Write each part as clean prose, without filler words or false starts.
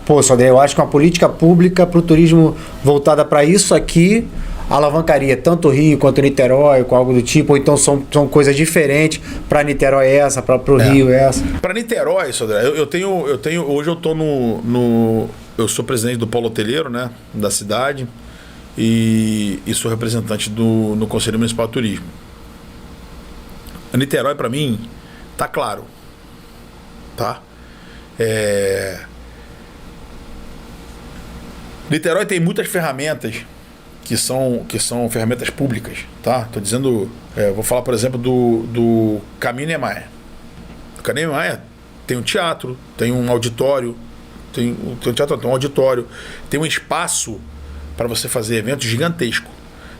Pô, Sodré, eu acho que uma política pública para o turismo voltada para isso aqui alavancaria tanto o Rio quanto o Niterói, com algo do tipo, ou então são coisas diferentes para Niterói essa, para o Rio essa. Para Niterói, Sodré, eu tenho, hoje eu tô eu sou presidente do Polo Hoteleiro, né, da cidade, e sou representante no Conselho Municipal de Turismo. A Niterói, para mim, tá claro, tá? Niterói tem muitas ferramentas que são ferramentas públicas, tá? Tô dizendo, vou falar, por exemplo, do Caminho Niemeyer. O Caminho Niemeyer tem um teatro, tem um auditório, tem um auditório, tem um espaço para você fazer eventos gigantesco.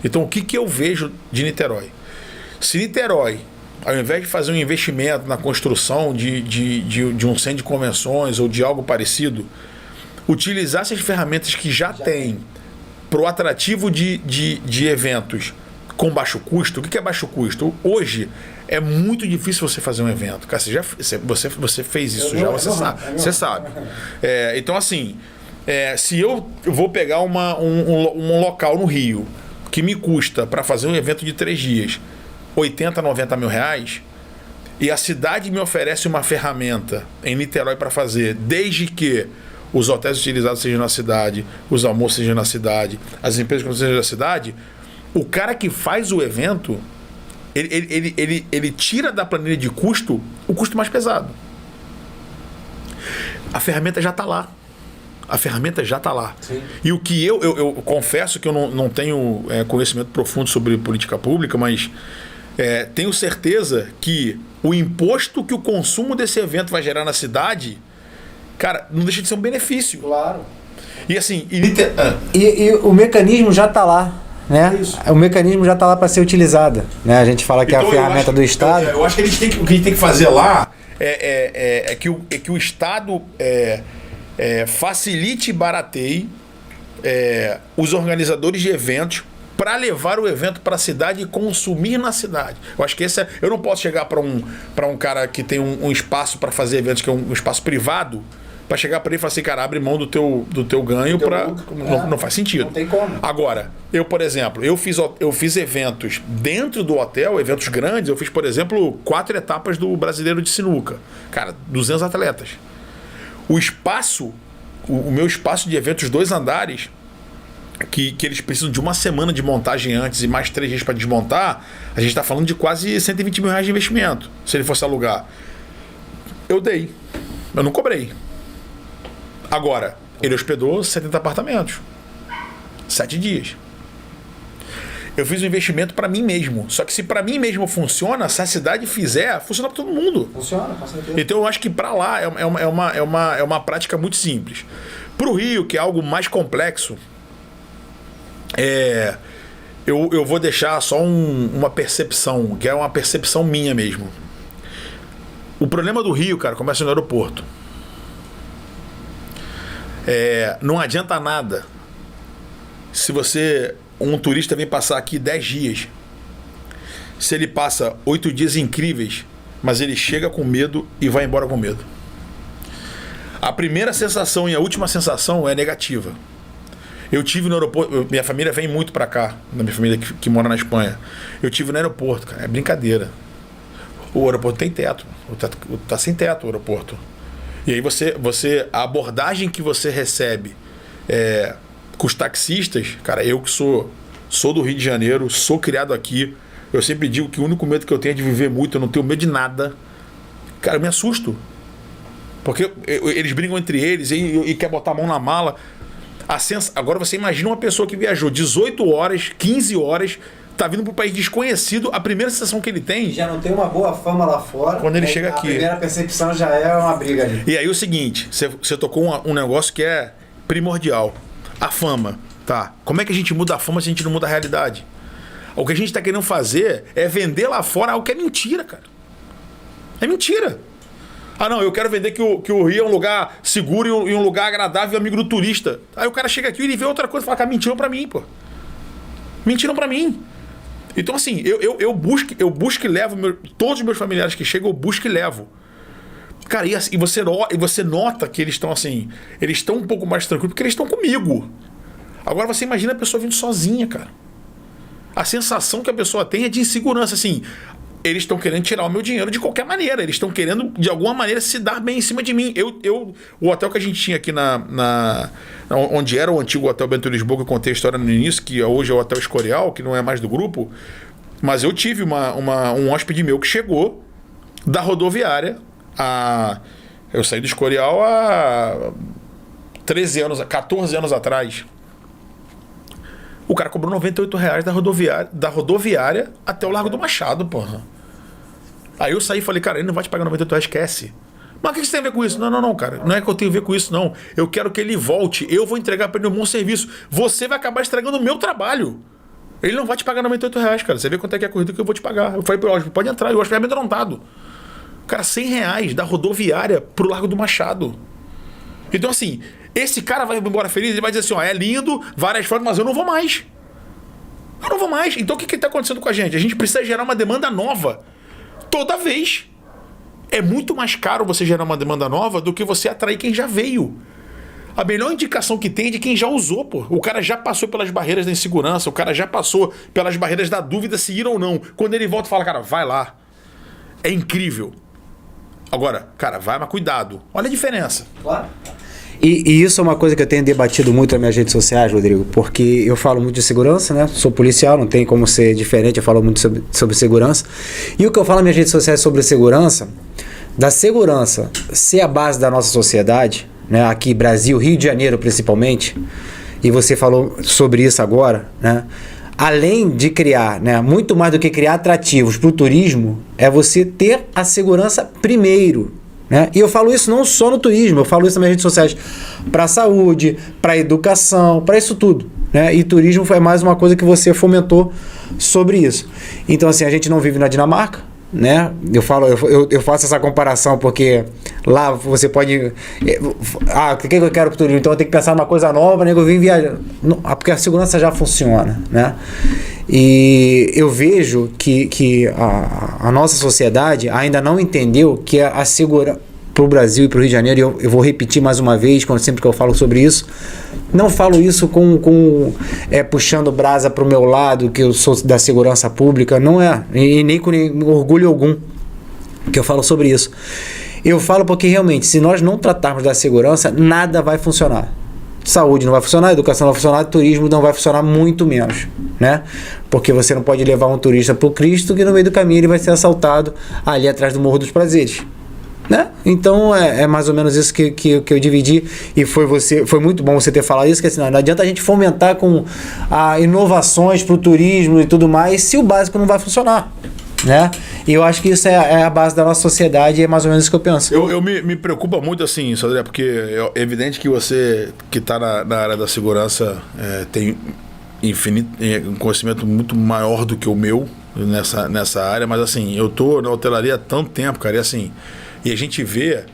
Então, o que eu vejo de Niterói? Se Niterói, ao invés de fazer um investimento na construção de um centro de convenções ou de algo parecido, utilizar essas ferramentas que já tem para o atrativo de eventos com baixo custo. O que é baixo custo? Hoje é muito difícil você fazer um evento. Cara, você fez isso já, você sabe. Então, assim, se eu vou pegar um local no Rio que me custa para fazer um evento de 3 dias 80, 90 mil reais, e a cidade me oferece uma ferramenta em Niterói para fazer, desde que os hotéis utilizados sejam na cidade, os almoços sejam na cidade, as empresas que sejam na cidade, o cara que faz o evento, ele tira da planilha de custo o custo mais pesado. A ferramenta já está lá. A ferramenta já está lá. Sim. E o que eu confesso que eu não tenho conhecimento profundo sobre política pública, mas tenho certeza que o imposto que o consumo desse evento vai gerar na cidade, cara, não deixa de ser um benefício. Claro. E assim... E o mecanismo já está lá, né? Isso. O mecanismo já está lá para ser utilizado, né? A gente fala que então, é a ferramenta do Estado. Eu acho que o que a gente tem que fazer lá é que o Estado facilite e barateie os organizadores de eventos para levar o evento para a cidade e consumir na cidade. Eu acho que eu não posso chegar para um cara que tem um espaço para fazer eventos, que é um espaço privado, para chegar para ele e falar assim, cara, abre mão do teu ganho para... Não faz sentido. Não tem como. Agora, por exemplo, eu fiz eventos dentro do hotel, eventos grandes. Eu fiz, por exemplo, 4 etapas do Brasileiro de Sinuca. Cara, 200 atletas. O meu espaço de eventos, 2 andares, que eles precisam de uma semana de montagem antes e mais 3 dias para desmontar, a gente está falando de quase 120 mil reais de investimento, se ele fosse alugar. Eu não cobrei. Agora, ele hospedou 70 apartamentos, 7 dias. Eu fiz um investimento para mim mesmo. Só que se para mim mesmo funciona, se a cidade fizer, funciona para todo mundo. Funciona, com certeza. Então eu acho que para lá é uma prática muito simples. Para o Rio, que é algo mais complexo, eu vou deixar só uma percepção, que é uma percepção minha mesmo. O problema do Rio, cara, começa no aeroporto. Não adianta nada se um turista vem passar aqui 10 dias, se ele passa 8 dias incríveis, mas ele chega com medo e vai embora com medo. A primeira sensação e a última sensação é negativa. Eu tive no aeroporto, minha família vem muito pra cá, da minha família que mora na Espanha. Eu tive no aeroporto, cara, é brincadeira. O aeroporto tem teto, tá sem teto o aeroporto. E aí a abordagem que você recebe com os taxistas, cara, eu que sou do Rio de Janeiro, sou criado aqui, eu sempre digo que o único medo que eu tenho é de viver muito, eu não tenho medo de nada. Cara, eu me assusto. Porque eles brigam entre eles e quer botar a mão na mala. Agora você imagina uma pessoa que viajou 18 horas, 15 horas, tá vindo para um país desconhecido, a primeira sensação que ele tem... Já não tem uma boa fama lá fora. Quando ele chega aqui. A primeira percepção já é uma briga ali. E aí o seguinte, você tocou um negócio que é primordial. A fama, tá? Como é que a gente muda a fama se a gente não muda a realidade? O que a gente tá querendo fazer é vender lá fora algo que é mentira, cara. É mentira. Ah, não, eu quero vender que o Rio é um lugar seguro e um lugar agradável e amigo do turista. Aí o cara chega aqui e ele vê outra coisa e fala, cara, mentiram pra mim, pô. Mentiram pra mim. Então, assim, eu busco e levo todos os meus familiares que chegam, eu busco e levo. Cara, e você nota que eles estão assim, eles estão um pouco mais tranquilos porque eles estão comigo. Agora você imagina a pessoa vindo sozinha, cara. A sensação que a pessoa tem é de insegurança, assim. Eles estão querendo tirar o meu dinheiro de qualquer maneira. Eles estão querendo, de alguma maneira, se dar bem em cima de mim. O hotel que a gente tinha aqui onde era o antigo Hotel Bento Lisboa, que eu contei a história no início, que hoje é o Hotel Escorial, que não é mais do grupo. Mas eu tive um hóspede meu que chegou da rodoviária. Eu saí do Escorial há 14 anos atrás. O cara cobrou R$98 da rodoviária até o Largo do Machado, porra. Aí eu saí e falei, cara, ele não vai te pagar R$98, esquece. Mas o que você tem a ver com isso? Não, cara. Não é que eu tenho a ver com isso, não. Eu quero que ele volte. Eu vou entregar para ele um bom serviço. Você vai acabar estragando o meu trabalho. Ele não vai te pagar R$98, cara. Você vê quanto é que é a corrida que eu vou te pagar. Eu falei pro hóspede, pode entrar. E o hóspede é amedrontado. Cara, R$100 da rodoviária pro Largo do Machado. Então, assim, esse cara vai embora feliz, ele vai dizer assim, ó, é lindo, várias fotos, mas eu não vou mais. Eu não vou mais. Então, o que está acontecendo com a gente? A gente precisa gerar uma demanda nova. Toda vez. É muito mais caro você gerar uma demanda nova do que você atrair quem já veio. A melhor indicação que tem é de quem já usou, pô. O cara já passou pelas barreiras da insegurança, o cara já passou pelas barreiras da dúvida se ir ou não. Quando ele volta e fala, cara, vai lá. É incrível. Agora, cara, vai, mas cuidado. Olha a diferença. Claro. E isso é uma coisa que eu tenho debatido muito nas minhas redes sociais, Rodrigo, porque eu falo muito de segurança, né? Sou policial, não tem como ser diferente, eu falo muito sobre segurança. E o que eu falo nas minhas redes sociais sobre segurança, da segurança ser a base da nossa sociedade, né? Aqui Brasil, Rio de Janeiro principalmente, e você falou sobre isso agora, né? Além de criar, né, muito mais do que criar atrativos para o turismo, é você ter a segurança primeiro, né? E eu falo isso não só no turismo, eu falo isso nas minhas redes sociais para a saúde, para a educação, para isso tudo, né? E turismo foi mais uma coisa que você fomentou sobre isso. Então, assim, a gente não vive na Dinamarca, né? Eu faço essa comparação porque lá você pode... o que eu quero para o turismo? Então eu tenho que pensar numa coisa nova, né? Eu vim viajar. Não, porque a segurança já funciona, né? E eu vejo que a nossa sociedade ainda não entendeu que a segurança para o Brasil e para o Rio de Janeiro, eu vou repetir mais uma vez, sempre que eu falo sobre isso, não falo isso puxando brasa para o meu lado, que eu sou da segurança pública, não é, e nem com orgulho algum que eu falo sobre isso. Eu falo porque realmente, se nós não tratarmos da segurança, nada vai funcionar. Saúde não vai funcionar, educação não vai funcionar, turismo não vai funcionar, muito menos, né? Porque você não pode levar um turista para o Cristo que no meio do caminho ele vai ser assaltado ali atrás do Morro dos Prazeres, né? Então é mais ou menos isso que eu dividi, e foi muito bom você ter falado isso, que assim, não adianta a gente fomentar com inovações para o turismo e tudo mais se o básico não vai funcionar, né? E eu acho que isso é a base da nossa sociedade, e é mais ou menos isso que eu penso. Eu me preocupa muito assim, Sodré, porque é evidente que você que está na área da segurança tem um conhecimento muito maior do que o meu nessa área, mas assim, eu tô na hotelaria há tanto tempo, cara, e assim, e a gente vê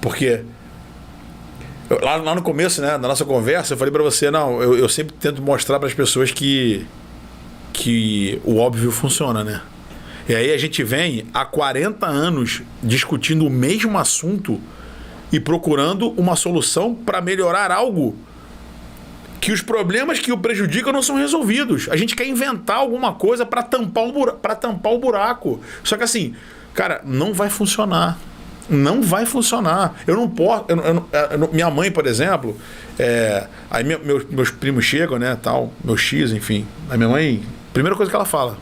porque lá no começo, né, da nossa conversa, eu falei para você, eu sempre tento mostrar para as pessoas que o óbvio funciona, né? E aí a gente vem há 40 anos discutindo o mesmo assunto e procurando uma solução para melhorar algo que os problemas que o prejudicam não são resolvidos. A gente quer inventar alguma coisa para tampar o buraco. Só que assim, cara, não vai funcionar. Não vai funcionar. Eu não posso... minha mãe, por exemplo... aí meus primos chegam, né, tal, meu X, enfim. Aí minha mãe... Primeira coisa que ela fala: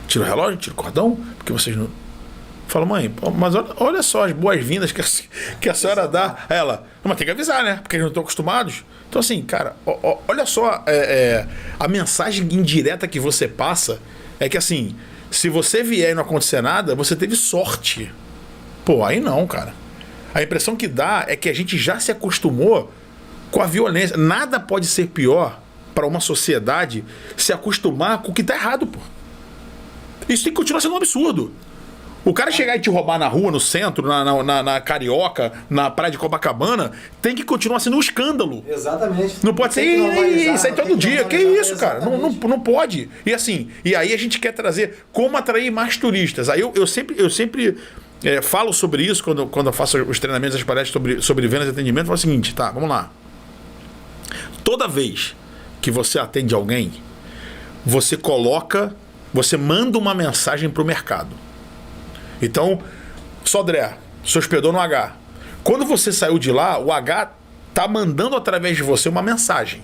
tira o relógio, tira o cordão, porque vocês não... Fala, mãe, mas olha só as boas-vindas que a senhora dá. Aí ela, mas tem que avisar, né? Porque eles não estão acostumados. Então assim, cara, olha só a mensagem indireta que você passa é que assim, se você vier e não acontecer nada, você teve sorte. Pô, aí não, cara. A impressão que dá é que a gente já se acostumou com a violência. Nada pode ser pior para uma sociedade se acostumar com o que tá errado, pô. Isso tem que continuar sendo um absurdo. O cara chegar e te roubar na rua, no centro, na Carioca, na praia de Copacabana, tem que continuar sendo um escândalo. Exatamente. Não pode ser isso aí todo dia. Que isso, cara? Não pode. E assim, e aí a gente quer trazer como atrair mais turistas. Aí eu sempre falo sobre isso quando eu faço os treinamentos, as palestras sobre vendas e atendimento. Eu falo o seguinte, tá, vamos lá. Toda vez que você atende alguém, você manda uma mensagem para o mercado. Então, Sodré, se hospedou no H. Quando você saiu de lá, o H tá mandando através de você uma mensagem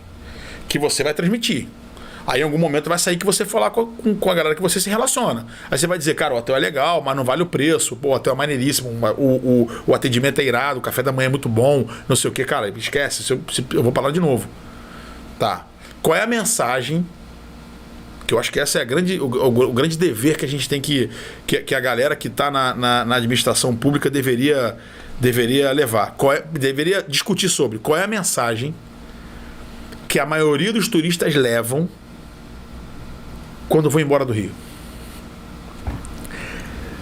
que você vai transmitir. Aí em algum momento vai sair que você falar com a galera que você se relaciona. Aí você vai dizer, cara, o hotel é legal, mas não vale o preço. Pô, o hotel é maneiríssimo, o atendimento é irado, o café da manhã é muito bom, não sei o que. Cara, esquece, eu vou falar de novo. Tá. Qual é a mensagem? Que eu acho que essa é o grande dever que a gente tem que a galera que está na administração pública deveria levar. Deveria discutir sobre qual é a mensagem que a maioria dos turistas levam quando vão embora do Rio.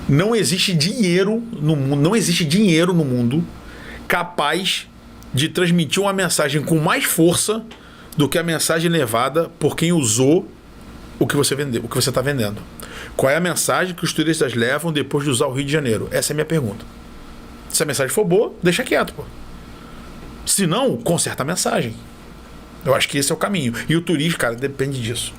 Não existe dinheiro no mundo capaz de transmitir uma mensagem com mais força do que a mensagem levada por quem usou o que você vendeu, o que você está vendendo. Qual é a mensagem que os turistas levam depois de usar o Rio de Janeiro? Essa é a minha pergunta. Se a mensagem for boa, deixa quieto, pô. Se não, conserta a mensagem. Eu acho que esse é o caminho. E o turismo, cara, depende disso.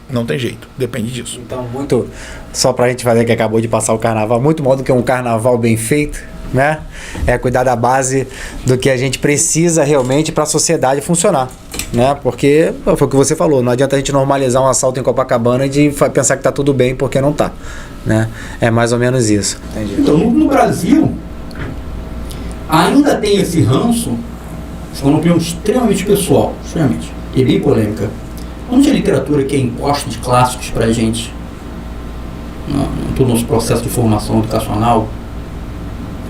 Não tem jeito, depende disso. Então, muito, só pra gente fazer que acabou de passar o carnaval, muito mais do que um carnaval bem feito, né? É cuidar da base do que a gente precisa realmente para a sociedade funcionar, né? Porque foi o que você falou, não adianta a gente normalizar um assalto em Copacabana e de pensar que tá tudo bem porque não tá, né? É mais ou menos isso. Entendi. Então, no Brasil, ainda tem esse ranço, é uma opinião extremamente pessoal, extremamente, e bem polêmica. Onde a literatura que é imposta de clássicos pra gente, no todo o nosso processo de formação educacional,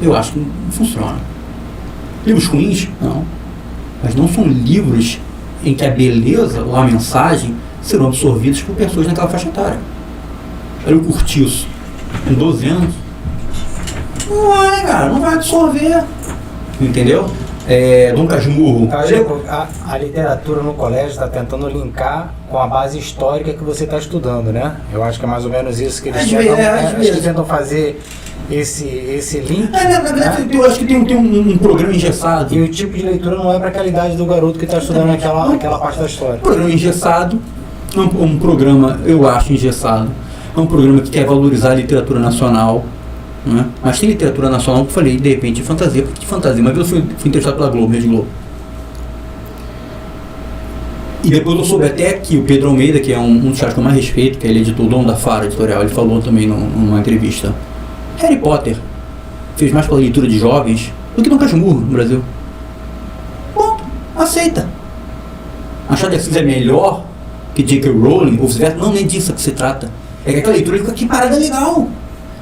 eu acho que não funciona. Livros ruins? Não. Mas não são livros em que a beleza ou a mensagem serão absorvidos por pessoas naquela faixa etária. Olha o Curtiço, com 12 anos. Não vai, cara, não vai absorver. Entendeu? Dom Casmurro. A literatura no colégio está tentando linkar com a base histórica que você está estudando, né? Eu acho que é mais ou menos isso que eles tentam fazer esse link. Na verdade, eu acho que tem um programa engessado. E o tipo de leitura não é para aquela idade do garoto que está estudando aquela parte da história. Programa engessado, um programa, eu acho, engessado. É um programa que quer valorizar a literatura nacional. Né? Mas tem literatura nacional que eu falei, de repente, de fantasia, porque de fantasia, mas eu fui interessado pela Globo, Rede Globo. E depois eu soube até que o Pedro Almeida, que é um dos caras que eu mais respeito, que é ele editor, dono da Fara Editorial, ele falou também numa entrevista, Harry Potter fez mais pela leitura de jovens do que Dom Casmurro no Brasil. Bom, aceita. Achar que é melhor que J.K. Rowling, ou vice-versa, não, nem disso que se trata. É que aquela leitura fica, que parada legal.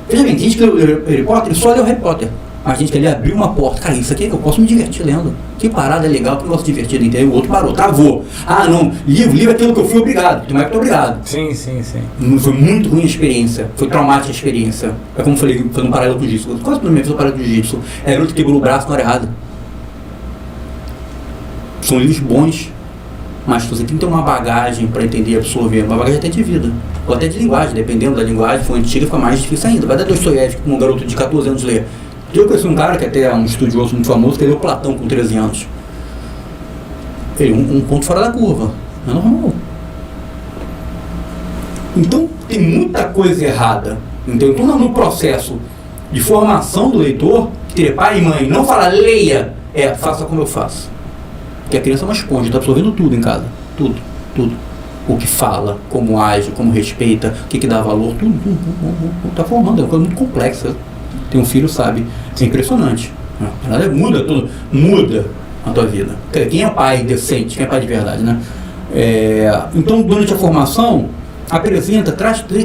Veja bem, tem gente que lê Harry Potter e só leu Harry Potter. Mas a gente quer ele abrir uma porta. Cara, isso aqui eu posso me divertir lendo. Que parada legal, que eu gosto de divertir. Entendeu? O outro parou, travou. Ah, não, livro é aquilo que eu fui obrigado. Tem mais que eu obrigado. Sim. Foi muito ruim a experiência. Foi traumática a experiência. É como eu falei, foi um paralelo com o jiu-jitsu. Quase todo mundo fez um paralelo com o jiu-jitsu. É a garota que quebrou o braço na hora errada. São livros bons, mas você tem que ter uma bagagem para entender e absorver. Uma bagagem até de vida. Ou até de linguagem, dependendo da linguagem, se for antiga, fica mais difícil ainda. Vai dar Dostoiévski com um garoto de 14 anos ler. Eu conheci um cara que até é um estudioso muito famoso, que leu Platão com 13 anos. Ele é um ponto fora da curva. É normal. Então, tem muita coisa errada. Então, no processo de formação do leitor, que teria pai e mãe, não fala leia, faça como eu faço. Porque a criança é uma esponja, está absorvendo tudo em casa. Tudo. O que fala, como age, como respeita, o que dá valor, tudo. Está formando, é uma coisa muito complexa. Tem um filho, sabe? É impressionante. Muda a tua vida. Quem é pai decente, quem é pai de verdade, né? Então, durante a formação, apresenta,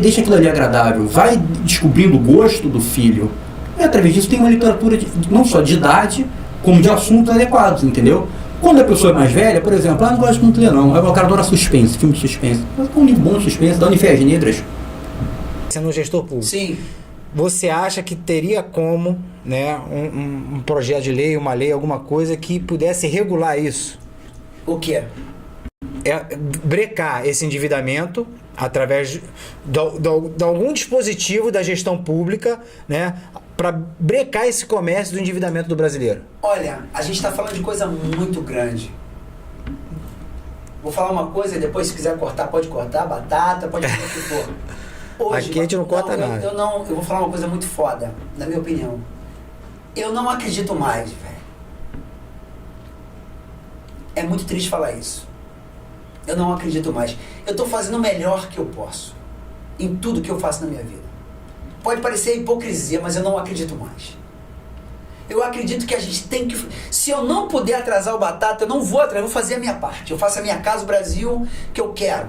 deixa aquilo ali agradável, vai descobrindo o gosto do filho. E através disso tem uma literatura não só de idade, como de assuntos adequados, entendeu? Quando a pessoa é mais velha, por exemplo, não gosto muito de ler não, o cara adora suspense, filme de suspense. Mas um livro bom de suspense, da Unifés Negras. Sendo um gestor público. Sim. Você acha que teria como, né, um projeto de lei, uma lei, alguma coisa que pudesse regular isso? O que é? brecar esse endividamento através de algum dispositivo da gestão pública, né, para brecar esse comércio do endividamento do brasileiro? Olha, a gente está falando de coisa muito grande. Vou falar uma coisa e depois, se quiser cortar, pode cortar, batata, pode fazer o que for. Hoje, aqui a gente não corta nada. Eu vou falar uma coisa muito foda, na minha opinião. Eu não acredito mais, velho. É muito triste falar isso. Eu não acredito mais. Eu estou fazendo o melhor que eu posso em tudo que eu faço na minha vida. Pode parecer hipocrisia, mas eu não acredito mais. Eu acredito que a gente tem que... Se eu não puder atrasar o batata, eu não vou atrasar, eu vou fazer a minha parte. Eu faço a minha casa, o Brasil que eu quero.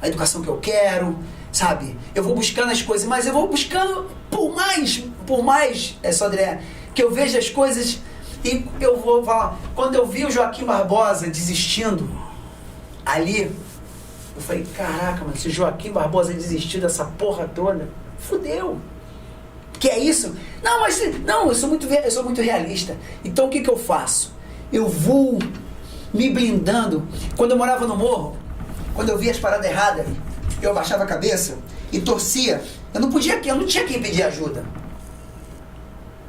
A educação que eu quero, sabe? Eu vou buscando as coisas, mas eu vou buscando por mais, Sodré, que eu veja as coisas e eu vou falar. Quando eu vi o Joaquim Barbosa desistindo ali, eu falei, caraca, mano, se o Joaquim Barbosa desistir dessa porra toda, fudeu. Que é isso? Não, mas não, eu sou muito realista. Então o que eu faço? Eu vou me blindando. Quando eu morava no morro, quando eu via as paradas erradas, eu abaixava a cabeça e torcia. Eu não tinha quem pedir ajuda.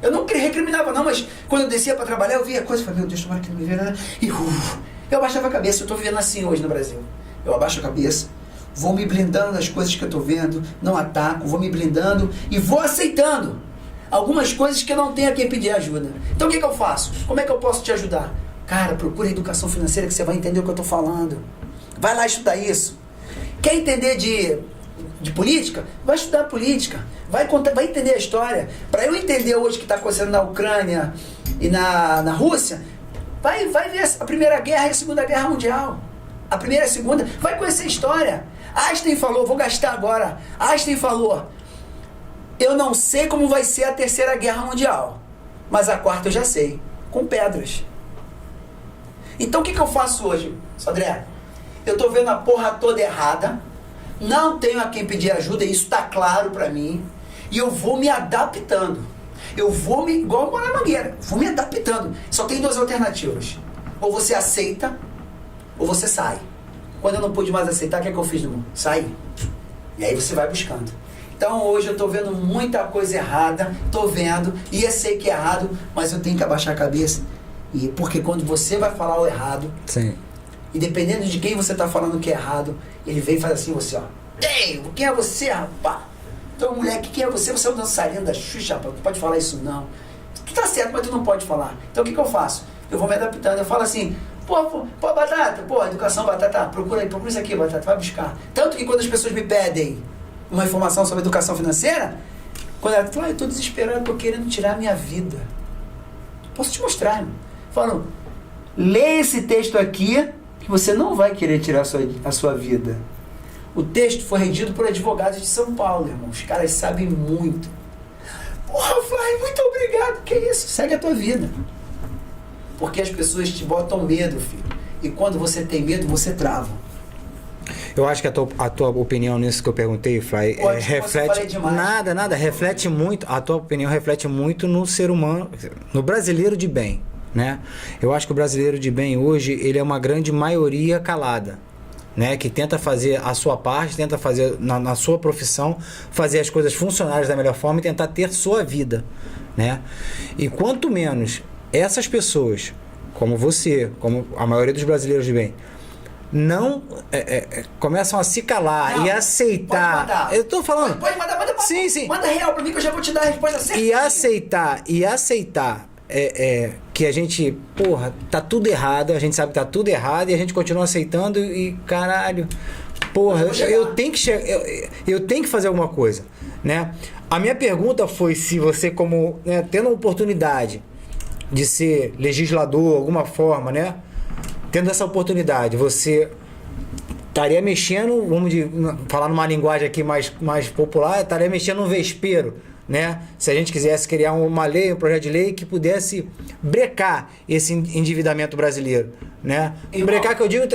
Eu não recriminava não, mas quando eu descia para trabalhar, eu via coisas, falei, meu Deus, tomara que não me veja nada. E eu abaixava a cabeça. Eu tô vivendo assim hoje no Brasil. Eu abaixo a cabeça, vou me blindando das coisas que eu tô vendo, não ataco, vou me blindando e vou aceitando algumas coisas que eu não tenho a quem pedir ajuda. Então o que eu faço? Como é que eu posso te ajudar? Cara, procura educação financeira que você vai entender o que eu tô falando. Vai lá estudar isso. Quer entender de política? Vai estudar política. Vai entender a história. Para eu entender hoje o que está acontecendo na Ucrânia e na Rússia, vai ver a Primeira Guerra e a Segunda Guerra Mundial. A primeira e a segunda, vai conhecer a história. Einstein falou, vou gastar agora. Einstein falou, eu não sei como vai ser a Terceira Guerra Mundial, mas a quarta eu já sei, com pedras. Então o que eu faço hoje, Sodré? Eu tô vendo a porra toda errada, não tenho a quem pedir ajuda, e isso tá claro pra mim, e eu vou me adaptando. Igual morar na Mangueira, vou me adaptando. Só tem duas alternativas. Ou você aceita, ou você sai. Quando eu não pude mais aceitar, o que é que eu fiz, irmão? Saí. E aí você vai buscando. Então hoje eu tô vendo muita coisa errada, tô vendo, e eu sei que é errado, mas eu tenho que abaixar a cabeça. Porque quando você vai falar o errado, sim, e dependendo de quem você tá falando que é errado, ele vem e faz assim, você, ó. Ei, quem é você, rapaz? Então, moleque, quem é você? Você é um dançarino da Xuxa, rapaz, não pode falar isso não. Tu tá certo, mas tu não pode falar. Então o que eu faço? Eu vou me adaptando, eu falo assim, pô, Batata, educação, Batata, procura isso aqui, Batata, vai buscar. Tanto que quando as pessoas me pedem uma informação sobre educação financeira, quando ela fala, eu tô desesperado, tô querendo tirar a minha vida. Posso te mostrar, irmão. Falam, lê esse texto aqui, que você não vai querer tirar a sua vida. O texto foi redigido por advogados de São Paulo, irmão. Os caras sabem muito. Porra, Fly, muito obrigado. Que isso? Segue a tua vida. Porque as pessoas te botam medo, filho. E quando você tem medo, você trava. Eu acho que a tua opinião nisso que eu perguntei, Fly, reflete... Nada, reflete muito... A tua opinião reflete muito no ser humano, no brasileiro de bem, né? Eu acho que o brasileiro de bem hoje, ele é uma grande maioria calada, né? Que tenta fazer a sua parte, tenta fazer na sua profissão, fazer as coisas funcionarem da melhor forma e tentar ter sua vida, né? E quanto menos essas pessoas, como você, como a maioria dos brasileiros de bem, não começam a se calar e aceitar. Pode mandar. Eu tô falando. Pode mandar. Sim. Manda real pra mim que eu já vou te dar a resposta certa. E aceitar que a gente, porra, tá tudo errado, a gente sabe que tá tudo errado e a gente continua aceitando e caralho, porra, eu tenho que fazer alguma coisa, né? A minha pergunta foi se você, como, né, tendo a oportunidade de ser legislador, alguma forma, né? Tendo essa oportunidade, você estaria mexendo, vamos falar numa linguagem aqui mais popular, estaria mexendo no vespeiro, né? Se a gente quisesse criar uma lei, um projeto de lei que pudesse brecar esse endividamento brasileiro, né? Brecar, que eu digo,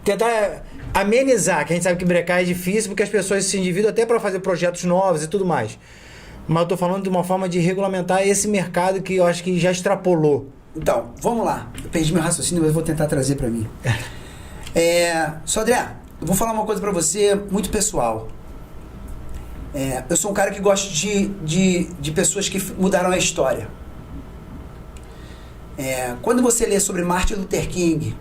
tentar amenizar, que a gente sabe que brecar é difícil porque as pessoas se endividam até para fazer projetos novos e tudo mais. Mas eu estou falando de uma forma de regulamentar esse mercado que eu acho que já extrapolou. Então, vamos lá. Eu perdi meu raciocínio, mas eu vou tentar trazer para mim. Sodré, eu vou falar uma coisa pra você muito pessoal. Eu sou um cara que gosta de pessoas que mudaram a história. Quando você lê sobre Martin Luther King,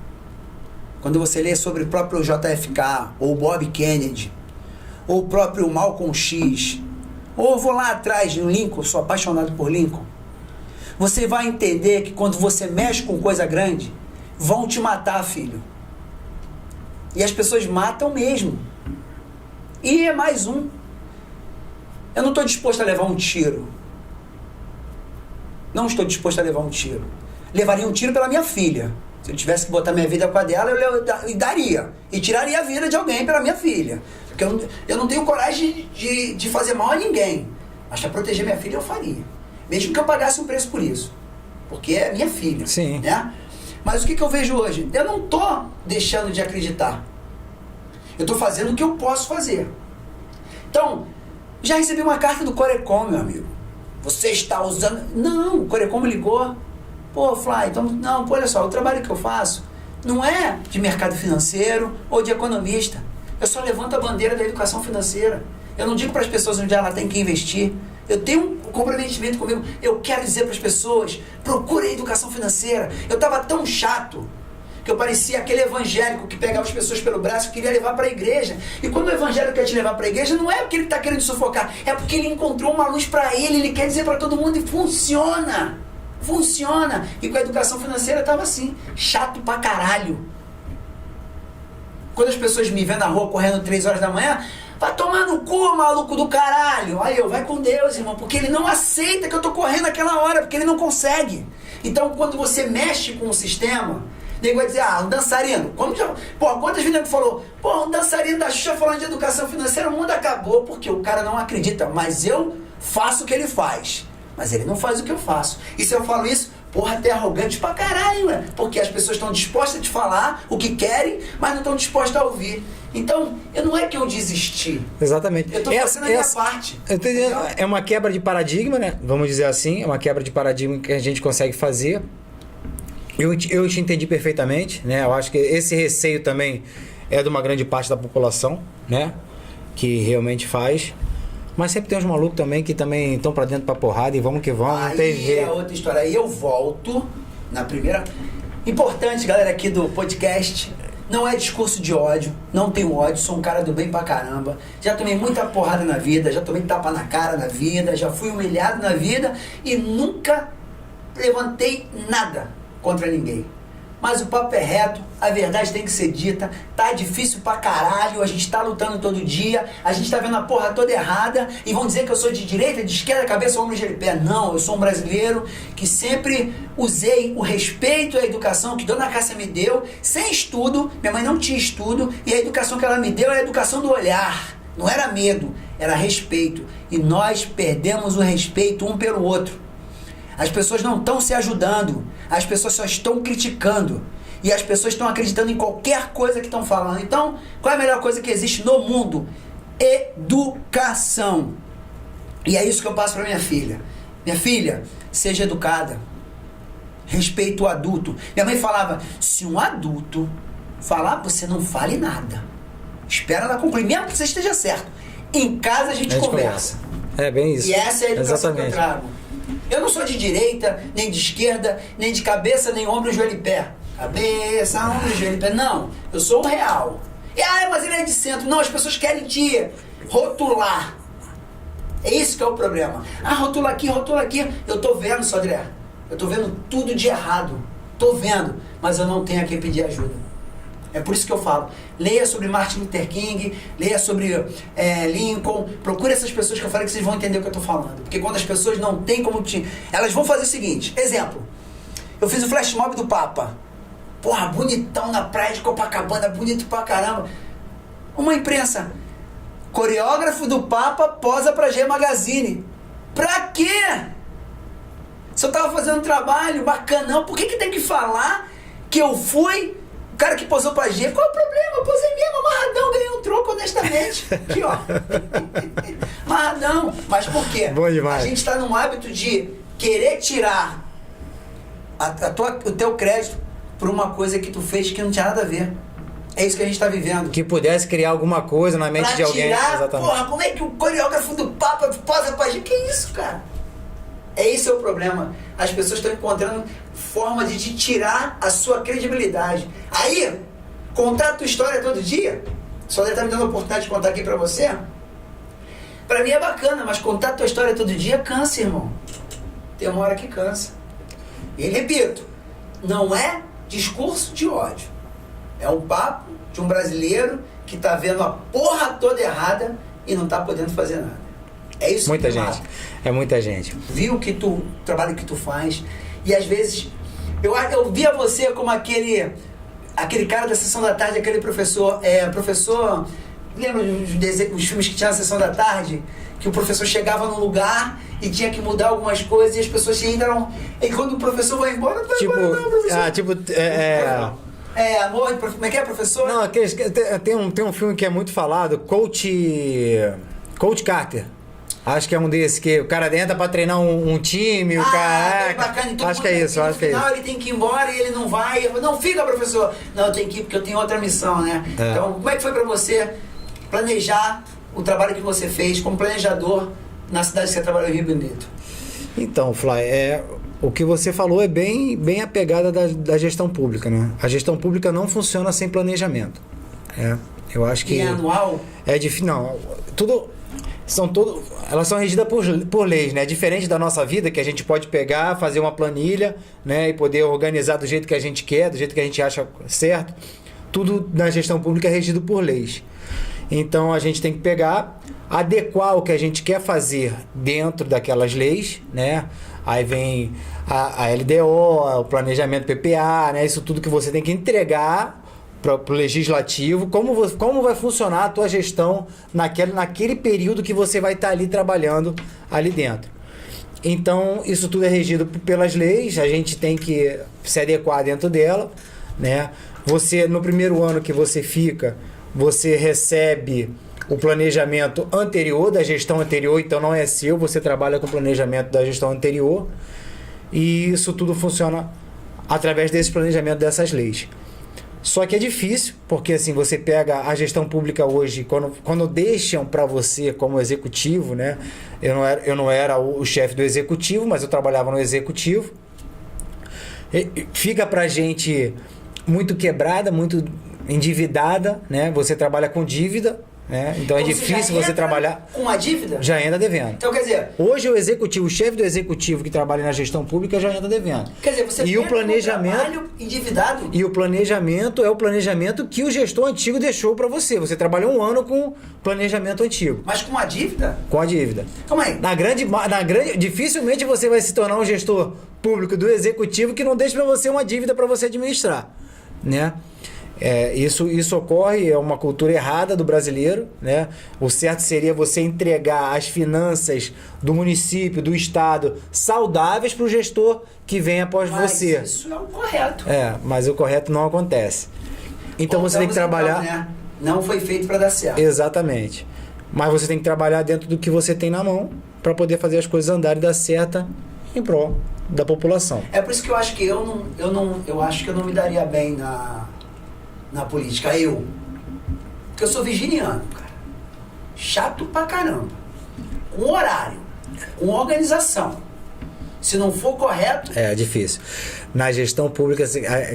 quando você lê sobre o próprio JFK, ou Bob Kennedy, ou o próprio Malcolm X, ou eu vou lá atrás no Lincoln, sou apaixonado por Lincoln, você vai entender que quando você mexe com coisa grande, vão te matar, filho. E as pessoas matam mesmo. E é mais um. Eu não estou disposto a levar um tiro. Não estou disposto a levar um tiro. Levaria um tiro pela minha filha. Se eu tivesse que botar minha vida com a dela, eu daria. E tiraria a vida de alguém pela minha filha. Porque eu não tenho coragem de fazer mal a ninguém. Mas para proteger minha filha, eu faria. Mesmo que eu pagasse um preço por isso. Porque é minha filha. Sim. Né? Mas o que eu vejo hoje? Eu não estou deixando de acreditar. Eu estou fazendo o que eu posso fazer. Então, já recebi uma carta do Corecom, meu amigo. Você está usando... Não, o Corecom me ligou. Pô, Fly, então... Não, pô, olha só, o trabalho que eu faço não é de mercado financeiro ou de economista. Eu só levanto a bandeira da educação financeira. Eu não digo para as pessoas onde ela tem que investir. Eu tenho um comprometimento comigo. Eu quero dizer para as pessoas, procurem educação financeira. Eu estava tão chato que eu parecia aquele evangélico que pegava as pessoas pelo braço e queria levar para a igreja. E quando o evangélico quer te levar para a igreja, não é porque ele está querendo sufocar, é porque ele encontrou uma luz para ele quer dizer para todo mundo e funciona. Funciona. E com a educação financeira estava assim, chato pra caralho. Quando as pessoas me vêem na rua correndo 3 horas da manhã, vai tomar no cu, maluco do caralho. Aí eu, vai com Deus, irmão, porque ele não aceita que eu tô correndo naquela hora, porque ele não consegue. Então, quando você mexe com o sistema, nego vai dizer, um dançarino. Quantas vezes falou, um dançarino da Xuxa falando de educação financeira, o mundo acabou, porque o cara não acredita. Mas eu faço o que ele faz. Mas ele não faz o que eu faço. E se eu falo isso, até arrogante pra caralho, ué. Porque as pessoas estão dispostas a te falar o que querem, mas não estão dispostas a ouvir. Então, não é que eu desisti. Exatamente. Eu tô fazendo a minha parte. É uma quebra de paradigma, né? Vamos dizer assim, é uma quebra de paradigma que a gente consegue fazer. Eu te entendi perfeitamente, né? Eu acho que esse receio também é de uma grande parte da população, né? Que realmente faz. Mas sempre tem uns malucos também que também estão pra dentro pra porrada e vamos que vamos. Aí é outra história. Aí eu volto na primeira... Importante, galera, aqui do podcast, não é discurso de ódio, não tenho ódio, sou um cara do bem pra caramba. Já tomei muita porrada na vida, já tomei tapa na cara na vida, já fui humilhado na vida e nunca levantei nada contra ninguém. Mas o papo é reto, a verdade tem que ser dita, tá difícil pra caralho, a gente tá lutando todo dia, a gente tá vendo a porra toda errada e vão dizer que eu sou de direita, de esquerda, cabeça, ombro, joelho e pé. Não, eu sou um brasileiro que sempre usei o respeito e a educação que Dona Cássia me deu, sem estudo, minha mãe não tinha estudo, e a educação que ela me deu é a educação do olhar, não era medo, era respeito. E nós perdemos o respeito um pelo outro. As pessoas não estão se ajudando, as pessoas só estão criticando e as pessoas estão acreditando em qualquer coisa que estão falando. Então, qual é a melhor coisa que existe no mundo? Educação. E é isso que eu passo para minha filha. Minha filha, seja educada, respeita o adulto. Minha mãe falava, se um adulto falar, você não fale nada, espera ela concluir, mesmo que você esteja certo. Em casa a gente conversa. É bem isso. E essa é a educação Exatamente. que eu trago. Eu não sou de direita, nem de esquerda, nem de cabeça, nem ombro, joelho e pé. Cabeça, ombro, joelho e pé. Não, eu sou o real. Mas ele é de centro. Não, as pessoas querem te rotular. É isso que é o problema. Rotula aqui, rotula aqui. Eu tô vendo, Sodré. Eu tô vendo tudo de errado. Tô vendo, mas eu não tenho a quem pedir ajuda. É por isso que eu falo, leia sobre Martin Luther King, leia sobre Lincoln, procure essas pessoas que eu falei que vocês vão entender o que eu estou falando. Porque quando as pessoas não têm como te... Elas vão fazer o seguinte, exemplo, eu fiz o flash mob do Papa. Porra, bonitão na praia de Copacabana, bonito pra caramba. Uma imprensa, coreógrafo do Papa posa pra G Magazine. Pra quê? Se eu tava fazendo um trabalho bacanão, por que tem que falar que eu fui... O cara que posou pra G, qual é o problema? Eu posei mesmo, amarradão, ganhei um troco honestamente. Aqui, ó. Amarradão. Mas por quê? Bom demais. A gente tá num hábito de querer tirar o teu crédito por uma coisa que tu fez que não tinha nada a ver. É isso que a gente está vivendo. Que pudesse criar alguma coisa na mente Pra de alguém. tirar, Exatamente. porra, como é que o coreógrafo do Papa posa pra gente? Que isso, cara? Esse é o problema. As pessoas estão encontrando forma de te tirar a sua credibilidade. Aí, contar a tua história todo dia, só deve estar me dando a oportunidade de contar aqui pra você. Pra mim é bacana, mas contar a tua história todo dia cansa, irmão. Tem uma hora que cansa. E repito, não é discurso de ódio. É um papo de um brasileiro que tá vendo a porra toda errada e não tá podendo fazer nada. É isso Muita que me gente. mata. É muita gente. Viu o trabalho que tu faz e às vezes eu via você como aquele cara da sessão da tarde, aquele professor, lembra dos filmes que tinha na sessão da tarde, que o professor chegava num lugar e tinha que mudar algumas coisas e as pessoas ainda não, e quando o professor vai embora, não vai embora não, professor. Amor, como é que é, professor? Não, tem um filme que é muito falado, Coach Carter. Acho que é um desses, que o cara entra pra treinar um time, o cara... Bem bacana. Então, acho que é isso, acho que é isso. No final ele tem que ir embora e ele não vai. Não, fica, professor. Não, eu tenho que ir porque eu tenho outra missão, né? É. Então, como é que foi pra você planejar o trabalho que você fez como planejador na cidade que você trabalhou em Rio Bonito? Então, Fly, o que você falou é bem a pegada da gestão pública, né? A gestão pública não funciona sem planejamento. Eu acho que... E é anual? É difícil, não. Elas são regidas por leis, né? Diferente da nossa vida, que a gente pode pegar, fazer uma planilha, né? E poder organizar do jeito que a gente quer, do jeito que a gente acha certo. Tudo na gestão pública é regido por leis. Então a gente tem que pegar, adequar o que a gente quer fazer dentro daquelas leis, né? Aí vem a LDO, o planejamento PPA, né? Isso tudo que você tem que entregar para o legislativo, como vai funcionar a tua gestão naquele período que você vai estar ali trabalhando ali dentro. Então, isso tudo é regido pelas leis, a gente tem que se adequar dentro dela, né? Você, no primeiro ano que você fica, você recebe o planejamento anterior, da gestão anterior, então não é seu, você trabalha com o planejamento da gestão anterior, e isso tudo funciona através desse planejamento dessas leis. Só que é difícil, porque assim, você pega a gestão pública hoje, quando deixam para você como executivo, né? Eu não era o chefe do executivo, mas eu trabalhava no executivo. Fica pra gente muito quebrada, muito endividada, né? Você trabalha com dívida, né? Então é difícil você trabalhar com a dívida? Já entra devendo. Então, quer dizer, hoje o chefe do executivo que trabalha na gestão pública já entra devendo. Quer dizer, você e o planejamento, trabalho endividado? E o planejamento é o planejamento que o gestor antigo deixou para você. Você trabalhou um ano com planejamento antigo. Mas com a dívida? Com a dívida. Calma aí. Dificilmente você vai se tornar um gestor público do executivo que não deixe para você uma dívida para você administrar, né? Isso ocorre, é uma cultura errada do brasileiro, né? O certo seria você entregar as finanças do município, do estado, saudáveis para o gestor que vem após você. Isso é o correto. Mas o correto não acontece. Então você tem que trabalhar... Então, né? Não foi feito para dar certo. Exatamente. Mas você tem que trabalhar dentro do que você tem na mão para poder fazer as coisas andarem e dar certo em prol da população. É por isso que eu acho que eu acho que eu não me daria bem na política, porque eu sou virginiano, cara, chato pra caramba, com horário, com organização, se não for correto... É difícil. Na gestão pública,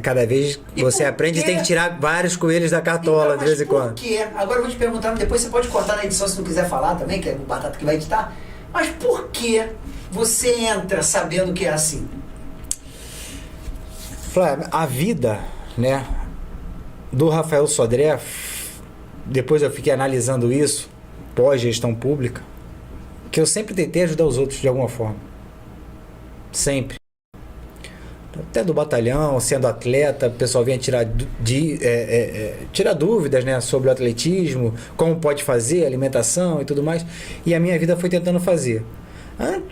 cada vez você aprende, tem que tirar vários coelhos da cartola, então, de vez em quando. Por quê? Agora eu vou te perguntar, depois você pode cortar na edição se não quiser falar também, que é o Batata que vai editar, mas por que você entra sabendo que é assim? Flávio, a vida, né, do Rafael Sodré, depois eu fiquei analisando isso, pós-gestão pública, que eu sempre tentei ajudar os outros de alguma forma. Sempre. Até do batalhão, sendo atleta, o pessoal vinha tirar dúvidas, né, sobre o atletismo, como pode fazer, alimentação e tudo mais. E a minha vida foi tentando fazer.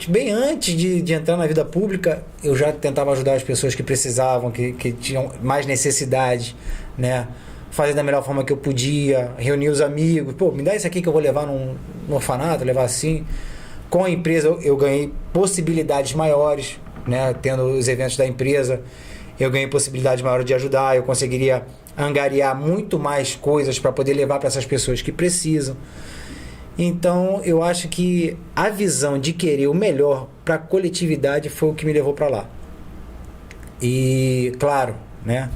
Bem antes de entrar na vida pública, eu já tentava ajudar as pessoas que precisavam, que tinham mais necessidade, né? Fazer da melhor forma que eu podia, reunir os amigos. Pô, me dá isso aqui que eu vou levar num orfanato, levar assim. Com a empresa eu ganhei possibilidades maiores, né? Tendo os eventos da empresa. eu ganhei possibilidade maior de ajudar, eu conseguiria angariar muito mais coisas para poder levar para essas pessoas que precisam. Então, eu acho que a visão de querer o melhor para a coletividade foi o que me levou para lá. E, claro, né,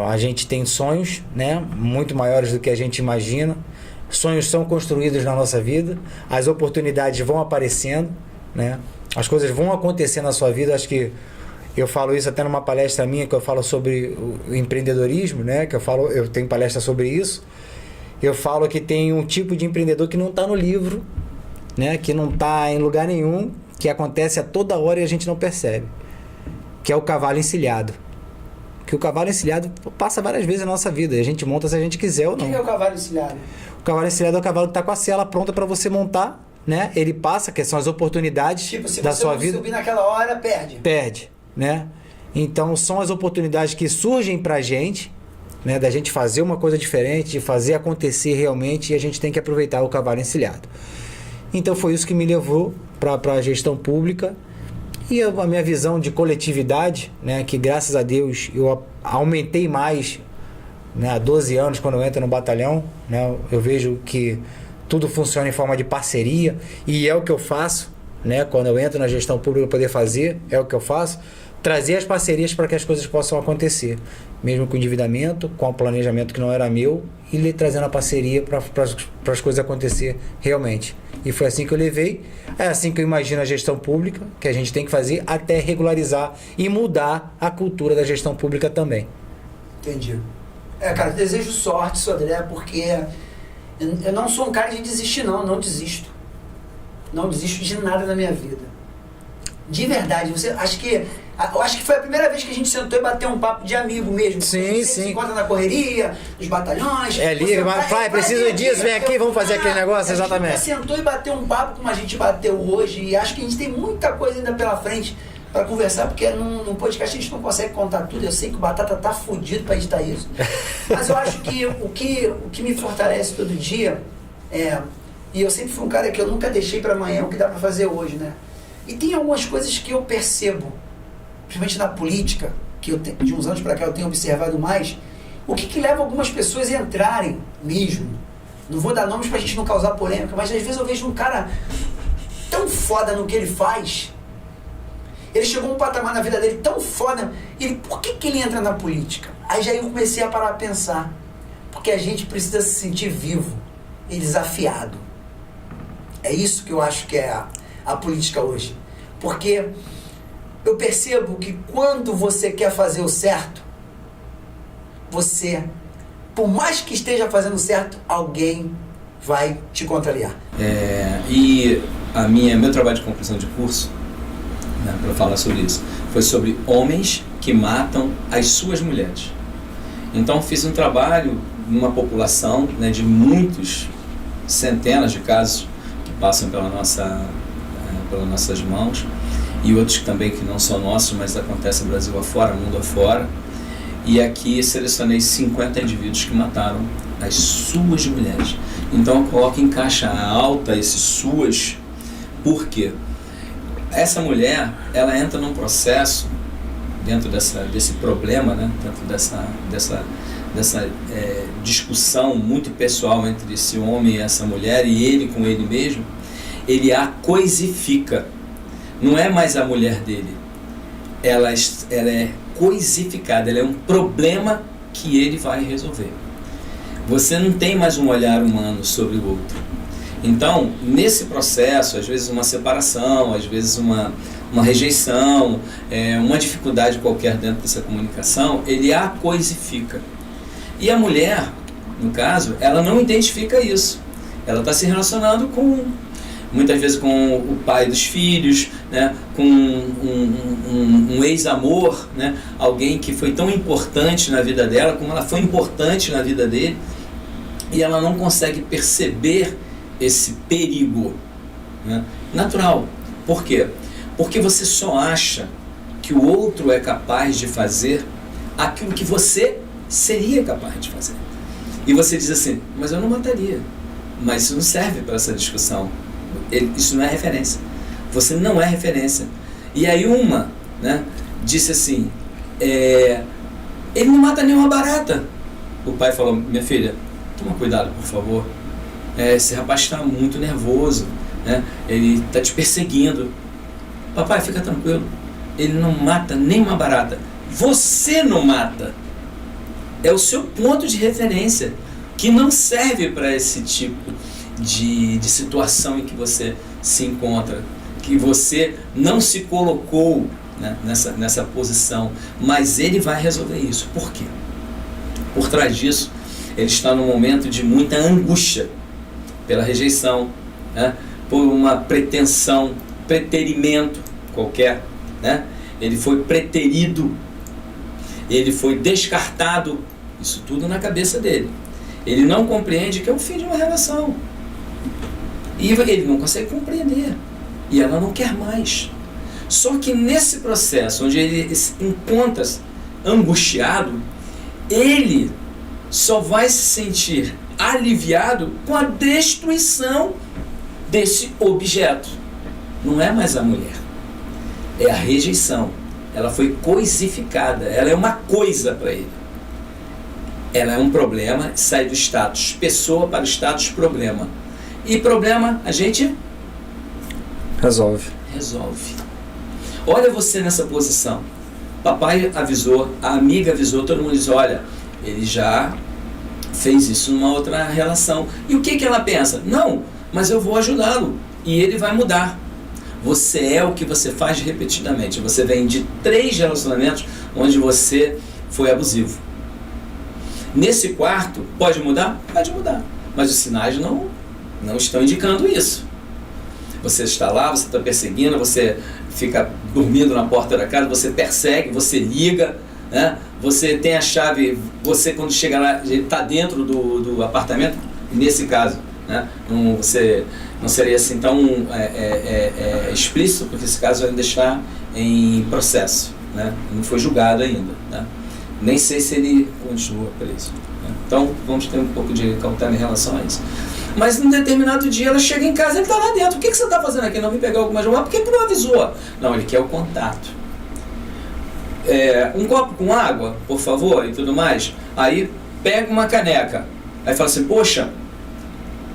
a gente tem sonhos, né, muito maiores do que a gente imagina. Sonhos são construídos na nossa vida, as oportunidades vão aparecendo, né, as coisas vão acontecer na sua vida. Acho que eu falo isso até numa palestra minha, que eu falo sobre o empreendedorismo, né, eu tenho palestra sobre isso. Eu falo que tem um tipo de empreendedor que não está no livro, né, que não está em lugar nenhum, que acontece a toda hora e a gente não percebe, que é o cavalo encilhado. Que o cavalo encilhado passa várias vezes na nossa vida, e a gente monta se a gente quiser ou não. O que é o cavalo encilhado? O cavalo encilhado é o cavalo que está com a sela pronta para você montar, né? Ele passa, que são as oportunidades da sua vida. Se você subir naquela hora, perde. Perde, né? Então são as oportunidades que surgem pra gente, né, da gente fazer uma coisa diferente, de fazer acontecer realmente, e a gente tem que aproveitar o cavalo encilhado. Então foi isso que me levou para a gestão pública, e a minha visão de coletividade, né, que graças a Deus eu aumentei mais, né, há 12 anos, quando eu entro no batalhão, né, eu vejo que tudo funciona em forma de parceria, e é o que eu faço, né, quando eu entro na gestão pública, poder fazer, é o que eu faço, trazer as parcerias para que as coisas possam acontecer, mesmo com o endividamento, com o planejamento que não era meu, e lhe trazendo a parceria para as coisas acontecer realmente. E foi assim que eu levei, é assim que eu imagino a gestão pública, que a gente tem que fazer até regularizar e mudar a cultura da gestão pública também. Entendi. Cara, eu desejo sorte, Sodré, porque eu não sou um cara de desistir, não desisto. Não desisto de nada na minha vida. De verdade, eu acho que foi a primeira vez que a gente sentou e bateu um papo de amigo mesmo. Sim. Se encontra na correria, nos batalhões. Liga, vai, preciso disso, vem aqui, vamos fazer aquele negócio, exatamente. A gente sentou e bateu um papo como a gente bateu hoje, e acho que a gente tem muita coisa ainda pela frente para conversar, porque num podcast a gente não consegue contar tudo. Eu sei que o Batata tá fudido para editar isso. Mas eu acho que o que me fortalece todo dia e eu sempre fui um cara que eu nunca deixei para amanhã o que dá para fazer hoje, né? E tem algumas coisas que eu percebo, principalmente na política, que de uns anos para cá eu tenho observado mais, o que leva algumas pessoas a entrarem mesmo. Não vou dar nomes pra gente não causar polêmica, mas às vezes eu vejo um cara tão foda no que ele faz, ele chegou a um patamar na vida dele tão foda, por que ele entra na política? Aí já eu comecei a parar a pensar, porque a gente precisa se sentir vivo e desafiado. É isso que eu acho que é a política hoje. Porque eu percebo que quando você quer fazer o certo, você, por mais que esteja fazendo certo, alguém vai te contrariar. E meu trabalho de conclusão de curso, né, para falar sobre isso, foi sobre homens que matam as suas mulheres. Então fiz um trabalho numa população, né, de muitos, centenas de casos que passam pelas nossas mãos, e outros também que não são nossos, mas acontecem no Brasil afora, mundo afora. E aqui selecionei 50 indivíduos que mataram as suas mulheres. Então eu coloco em caixa alta esses suas, porque essa mulher, ela entra num processo, dentro desse problema, né? Dentro dessa discussão muito pessoal entre esse homem e essa mulher, e ele com ele mesmo, ele a coisifica. Não é mais a mulher dele, ela é coisificada, ela é um problema que ele vai resolver. Você não tem mais um olhar humano sobre o outro. Então, nesse processo, às vezes uma separação, às vezes uma rejeição, uma dificuldade qualquer dentro dessa comunicação, ele a coisifica. E a mulher, no caso, ela não identifica isso. Ela está se relacionando muitas vezes com o pai dos filhos, né, com um ex-amor, né, alguém que foi tão importante na vida dela, como ela foi importante na vida dele, e ela não consegue perceber esse perigo, né? Natural. Por quê? Porque você só acha que o outro é capaz de fazer aquilo que você seria capaz de fazer. E você diz assim, mas eu não mataria. Mas isso não serve para essa discussão. Isso não é referência. Você não é referência. E aí uma, né, disse assim, ele não mata nenhuma barata. O pai falou, minha filha, toma cuidado, por favor. Esse rapaz está muito nervoso, né? Ele está te perseguindo. Papai, fica tranquilo. Ele não mata nenhuma barata. Você não mata. É o seu ponto de referência, que não serve para esse tipo de situação em que você se encontra, que você não se colocou, né, nessa posição, mas ele vai resolver isso. Por quê? Por trás disso, ele está num momento de muita angústia pela rejeição, né, por uma pretensão, preterimento qualquer, né? Ele foi preterido, ele foi descartado, isso tudo na cabeça dele. Ele não compreende que é o fim de uma relação. E ele não consegue compreender. E ela não quer mais. Só que nesse processo, onde ele se encontra angustiado, ele só vai se sentir aliviado com a destruição desse objeto. Não é mais a mulher. É a rejeição. Ela foi coisificada. Ela é uma coisa para ele. Ela é um problema, sai do status pessoa para o status problema. E problema a gente resolve. Olha você nessa posição. Papai avisou, a amiga avisou, todo mundo diz, olha, ele já fez isso numa outra relação. E o que ela pensa? Não, mas eu vou ajudá-lo e ele vai mudar. Você é o que você faz repetidamente. Você vem de 3 relacionamentos onde você foi abusivo. Nesse quarto, pode mudar? Pode mudar. Mas os sinais não estão indicando isso. Você está lá, você está perseguindo, você fica dormindo na porta da casa, você persegue, você liga, né? Você tem a chave, você quando chega lá, ele está dentro do apartamento, nesse caso, né? Você não seria assim tão explícito, porque esse caso ainda está em processo, né? Não foi julgado ainda, né? Nem sei se ele continua preso, né? Então vamos ter um pouco de cautela em relação a isso. Mas num determinado dia ela chega em casa e ele está lá dentro. O que você está fazendo aqui? Não me pegar alguma jogada? Por que ele não avisou? Não, ele quer o contato. Um copo com água, por favor, e tudo mais. Aí pega uma caneca. Aí fala assim, poxa,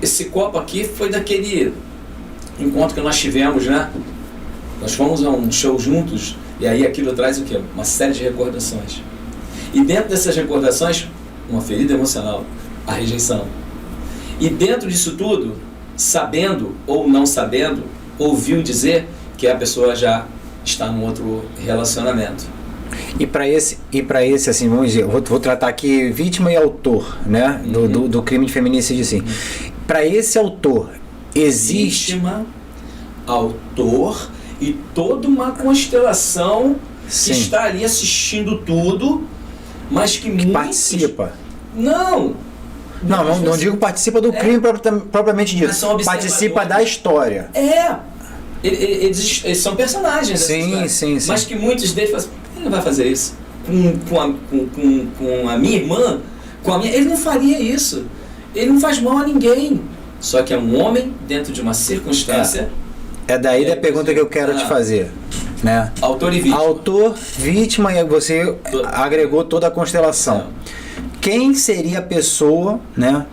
esse copo aqui foi daquele encontro que nós tivemos, né? Nós fomos a um show juntos, e aí aquilo traz o quê? Uma série de recordações. E dentro dessas recordações, uma ferida emocional, a rejeição. E dentro disso tudo, sabendo ou não sabendo, ouviu dizer que a pessoa já está num outro relacionamento. E para esse, assim, vamos dizer, vou tratar aqui vítima e autor, né, do crime de feminicídio, assim. Para esse autor, existe... Vítima, autor e toda uma constelação que está ali assistindo tudo, mas que muitos... participa. Não digo participa do crime propriamente dito. Participa da história. Eles são personagens. Sim. Mas que muitos deles falam, ele não vai fazer isso com a minha irmã, ele não faria isso. Ele não faz mal a ninguém. Só que é um homem dentro de uma circunstância. É daí da pergunta que eu quero te fazer, né? Autor e vítima. Autor, vítima, e você agregou toda a constelação. Quem seria a pessoa, né,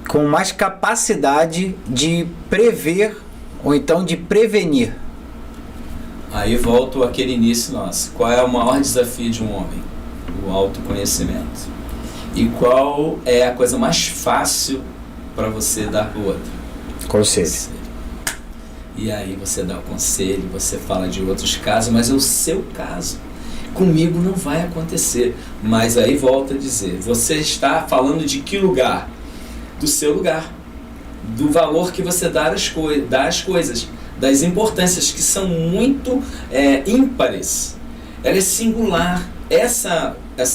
com mais capacidade de prever ou então de prevenir? Aí volto àquele início nosso. Qual é o maior desafio de um homem? O autoconhecimento. E qual é a coisa mais fácil para você dar para o outro? Conselho. E aí você dá o conselho, você fala de outros casos, mas é o seu caso. Comigo não vai acontecer. Mas aí volta a dizer, você está falando de que lugar? Do seu lugar. Do valor que você dá às coisas. Das importâncias que são muito ímpares. Ela é singular. Essa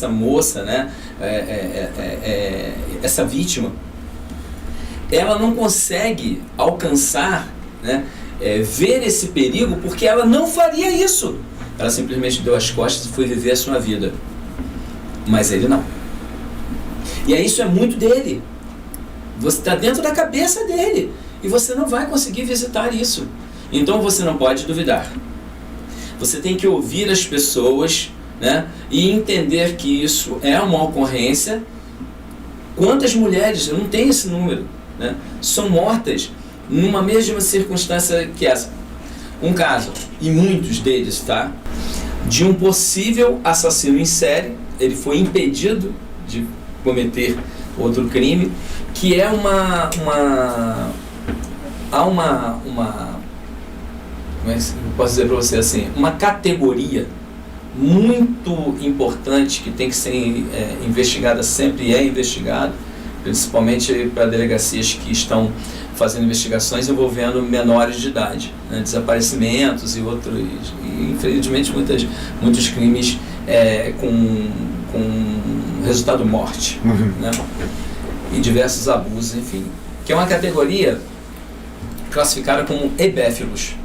moça, né? Essa vítima, ela não consegue alcançar, né? Ver esse perigo, porque ela não faria isso. Ela simplesmente deu as costas e foi viver a sua vida. Mas ele não. E aí isso é muito dele. Você está dentro da cabeça dele. E você não vai conseguir visitar isso. Então você não pode duvidar. Você tem que ouvir as pessoas né? E entender que isso é uma ocorrência. Quantas mulheres, eu não tenho esse número, né, são mortas numa mesma circunstância que essa? Um caso, e muitos deles, tá? De um possível assassino em série, ele foi impedido de cometer outro crime, que é como é que eu posso dizer para você assim, uma categoria muito importante que tem que ser investigada sempre, e é investigado, principalmente para delegacias que estão fazendo investigações envolvendo menores de idade, né, desaparecimentos e outros, e infelizmente muitos crimes com resultado morte, né, e diversos abusos, enfim, que é uma categoria classificada como hebéfilos.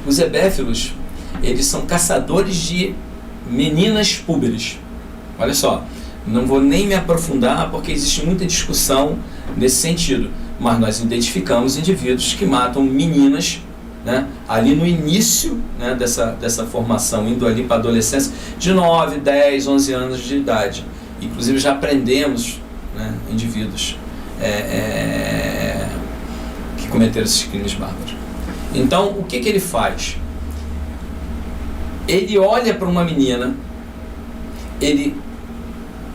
Os hebéfilos, eles são caçadores de meninas púberes. Olha só, não vou nem me aprofundar porque existe muita discussão nesse sentido, mas nós identificamos indivíduos que matam meninas, né, ali no início, né, dessa formação, indo ali para a adolescência, de 9, 10, 11 anos de idade. Inclusive já prendemos, né, indivíduos que cometeram esses crimes bárbaros. Então, o que ele faz? Ele olha para uma menina, ele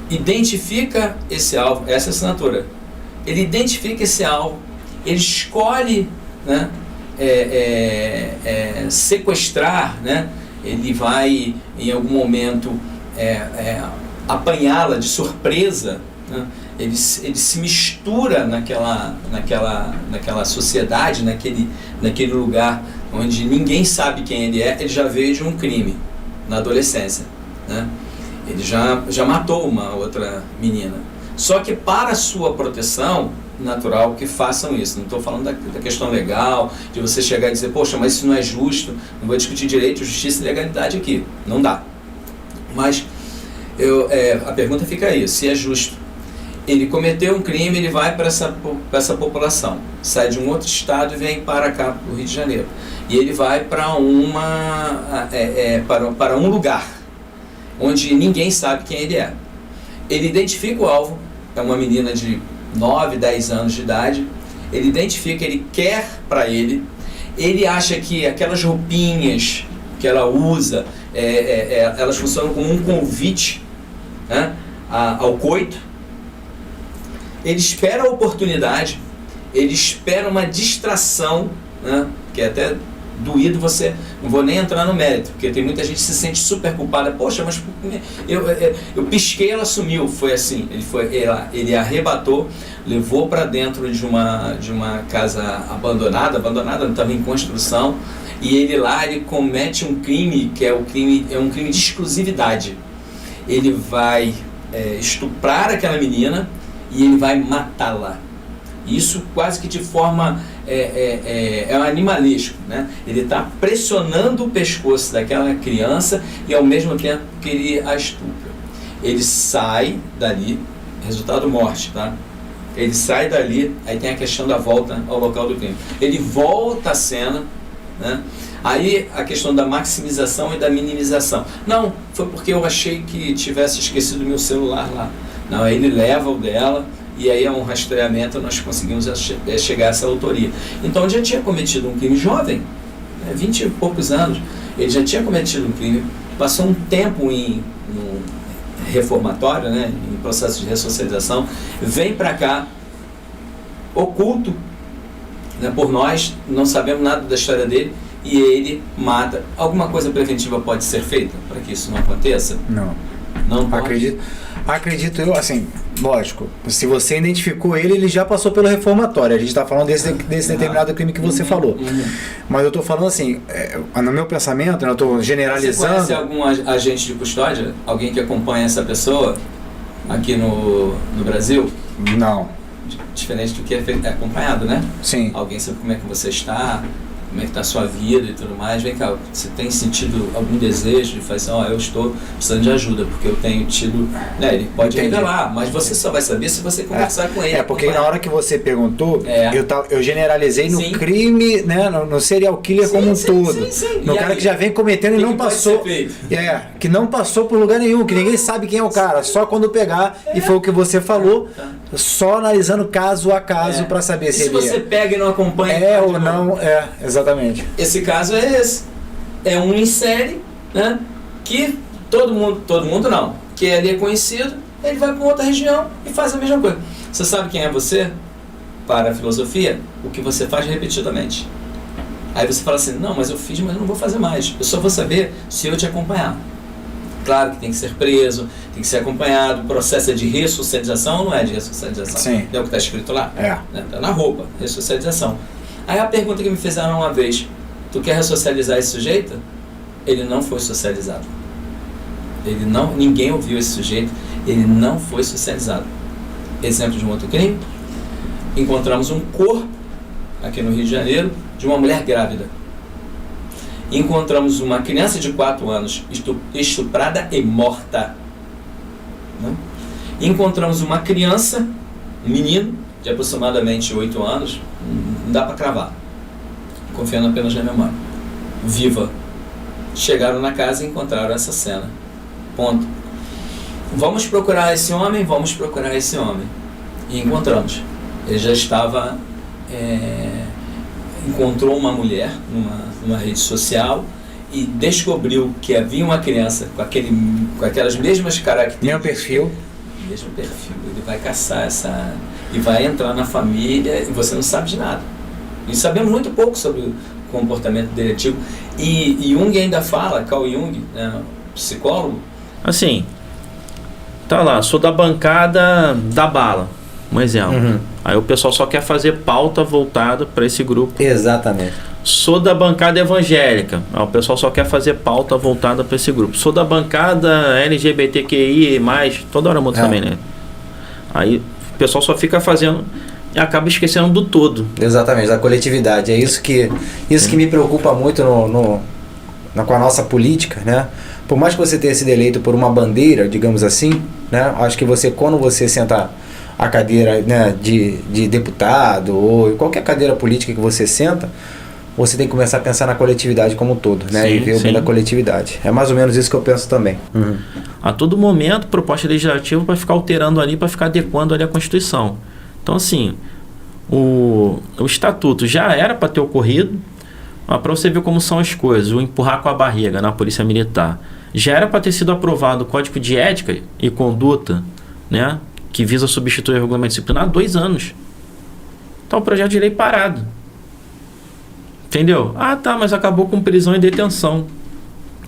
identifica esse alvo, essa assinatura, ele identifica esse alvo, ele escolhe, né, sequestrar, né, ele vai em algum momento apanhá-la de surpresa, né, ele se mistura naquela sociedade, naquele lugar onde ninguém sabe quem ele é. Ele já veio de um crime na adolescência, né? Ele já matou uma outra menina. Só que para sua proteção, natural que façam isso. Não estou falando da questão legal, de você chegar e dizer, poxa, mas isso não é justo, não vou discutir direito, justiça e legalidade aqui. Não dá. Mas a pergunta fica aí, se é justo. Ele cometeu um crime, ele vai para essa população, sai de um outro estado e vem para cá, para o Rio de Janeiro. E ele vai para para um lugar onde ninguém sabe quem ele é. Ele identifica o alvo, é uma menina de 9, 10 anos de idade, ele identifica, ele quer para ele acha que aquelas roupinhas que ela usa, elas funcionam como um convite, né, ao coito. Ele espera a oportunidade, ele espera uma distração, né, que é até doído você, não vou nem entrar no mérito, porque tem muita gente que se sente super culpada, poxa, mas eu pisquei, ela sumiu. Foi assim, ele arrebatou, levou para dentro de uma casa abandonada, não estava em construção, e ele comete um crime que é um crime de exclusividade. Ele vai estuprar aquela menina e ele vai matá-la. Isso quase que de forma animalesco, né? Ele está pressionando o pescoço daquela criança e ao mesmo tempo que ele a estupra. Ele sai dali, resultado morte, tá? Ele sai dali, aí tem a questão da volta ao local do crime. Ele volta à cena, né? Aí a questão da maximização e da minimização. Não, foi porque eu achei que tivesse esquecido meu celular lá. Não, ele leva o dela e aí é um rastreamento, nós conseguimos chegar a essa autoria. Então ele já tinha cometido um crime jovem, né, 20 e poucos anos, ele já tinha cometido um crime, passou um tempo em reformatório, né, em processo de ressocialização, vem para cá, oculto, né, por nós, não sabemos nada da história dele, e ele mata. Alguma coisa preventiva pode ser feita para que isso não aconteça? Não. Não pode? Acredito eu, assim, lógico, se você identificou ele já passou pelo reformatório. A gente está falando desse determinado crime que você falou. Mas eu estou falando assim, no meu pensamento, eu estou generalizando. Você conhece algum agente de custódia? Alguém que acompanha essa pessoa aqui no Brasil? Não. Diferente do que é acompanhado, né? Sim. Alguém sabe como é que você está? como é que está a sua vida e tudo mais. Vem cá, você tem sentido algum desejo de falar assim, eu estou precisando de ajuda, porque eu tenho tido... Né, ele pode revelar, mas você só vai saber se você conversar com ele. Porque na hora que você perguntou, É. eu generalizei no Sim. crime, né, no serial killer Sim, como um sim, todo. sim. No E cara aí, que já vem cometendo e que não que pode passou. ser feito? Que não passou por lugar nenhum, que ninguém sabe quem é o cara, só quando pegar, e foi o que você falou, só analisando caso a caso para saber E se se ele você pega e não acompanha... é ou não, exatamente. Esse caso é esse. É um em série, né? Que todo mundo não, que ele é conhecido, ele vai para outra região e faz a mesma coisa. Você sabe quem é você? Para a filosofia, o que você faz repetidamente. Aí você fala assim, não, mas eu fiz, mas eu não vou fazer mais. Eu só vou saber se eu te acompanhar. Claro que tem que ser preso, tem que ser acompanhado. O processo é de ressocialização ou não é de ressocialização? Sim. É o que está escrito lá? Está na roupa, ressocialização. Aí a pergunta que me fizeram uma vez, tu quer ressocializar esse sujeito? Ele não foi socializado. Ninguém ouviu esse sujeito, ele não foi socializado. Exemplo de um outro crime, encontramos um corpo, aqui no Rio de Janeiro, de uma mulher grávida. Encontramos uma criança de 4 anos estuprada e morta. Né? Encontramos uma criança, um menino, de aproximadamente 8 anos, não dá para cravar, confiando apenas na memória, viva. Chegaram na casa e encontraram essa cena. Ponto. Vamos procurar esse homem. E encontramos. Ele já estava... encontrou uma mulher numa rede social e descobriu que havia uma criança com aquelas mesmas características. Mesmo perfil. Ele vai caçar essa... e vai entrar na família e você não sabe de nada. E sabemos muito pouco sobre o comportamento dele antigo. E Jung ainda fala, Carl Jung, né, psicólogo... Assim, tá lá, sou da bancada da bala, um exemplo. Aí o pessoal só quer fazer pauta voltada para esse grupo. Exatamente. Sou da bancada evangélica. Aí o pessoal só quer fazer pauta voltada para esse grupo. Sou da bancada LGBTQI+, toda hora muda também, né? Aí o pessoal só fica fazendo e acaba esquecendo do todo. Exatamente, da coletividade. É isso que me preocupa muito com a nossa política, né? Por mais que você tenha sido eleito por uma bandeira, digamos assim, né? Acho que quando você senta a cadeira, né, de deputado ou qualquer cadeira política que você senta, você tem que começar a pensar na coletividade como um todo, né? Sim, e ver o bem da coletividade. É mais ou menos isso que eu penso também. A todo momento, proposta legislativa para ficar alterando ali, para ficar adequando ali a Constituição. Então, assim, o estatuto já era para ter ocorrido, mas para você ver como são as coisas, o empurrar com a barriga na Polícia Militar. Já era para ter sido aprovado o Código de Ética e Conduta, né, que visa substituir o regulamento disciplinar há 2 anos. Então o projeto de lei parado. Entendeu? Ah, tá, mas acabou com prisão e detenção.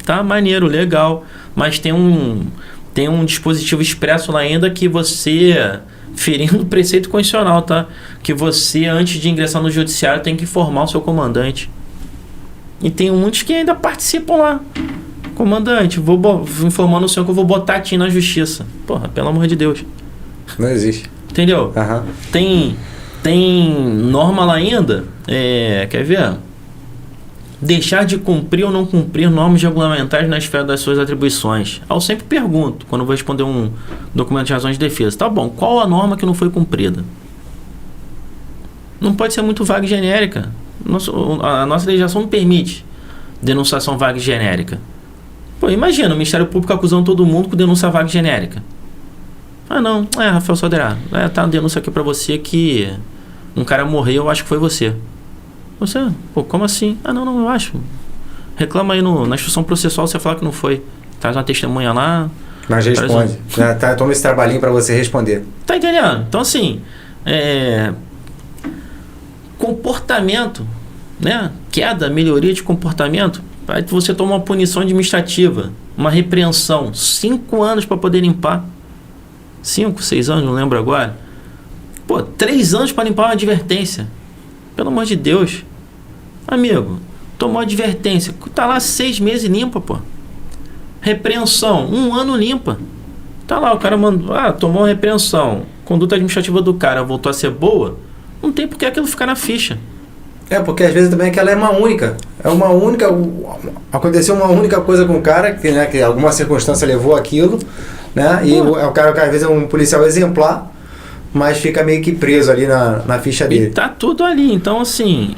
Tá, maneiro, legal. Mas tem um dispositivo expresso lá ainda que você, ferindo o preceito constitucional, tá? Que você, antes de ingressar no judiciário, tem que informar o seu comandante. E tem muitos que ainda participam lá. Comandante, vou informando o senhor que eu vou botar a ti na justiça. Porra, pelo amor de Deus. Não existe. Entendeu? Tem norma lá ainda. Quer ver? Deixar de cumprir ou não cumprir normas regulamentares na esfera das suas atribuições. Eu sempre pergunto, quando vou responder um documento de razões de defesa. Tá bom, qual a norma que não foi cumprida? Não pode ser muito vaga e genérica. A nossa legislação não permite denunciação vaga e genérica. Pô, imagina o Ministério Público acusando todo mundo com denúncia vaga e genérica. Ah, não, Rafael Soderá, tá uma denúncia aqui pra você que um cara morreu, eu acho que foi você. Você? Pô, como assim? Ah, não, eu acho. Reclama aí na instrução processual, você fala que não foi. Traz uma testemunha lá. Mas responde. Toma esse trabalhinho pra você responder. Tá entendendo? Então, assim, comportamento, né? Queda, melhoria de comportamento. Aí você toma uma punição administrativa, uma repreensão, 5 anos para poder limpar. 5, 6 anos, não lembro agora. Pô, 3 anos para limpar uma advertência. Pelo amor de Deus. Amigo, tomou advertência, tá lá 6 meses limpa, pô. Repreensão, 1 ano limpa. Tá lá, o cara mandou, tomou uma repreensão. Conduta administrativa do cara voltou a ser boa. Não tem por que aquilo ficar na ficha. Porque às vezes também é que ela é uma única. Aconteceu uma única coisa com o cara, que alguma circunstância levou aquilo, né? E o cara que às vezes é um policial exemplar, mas fica meio que preso ali na ficha dele. E tá tudo ali. Então, assim,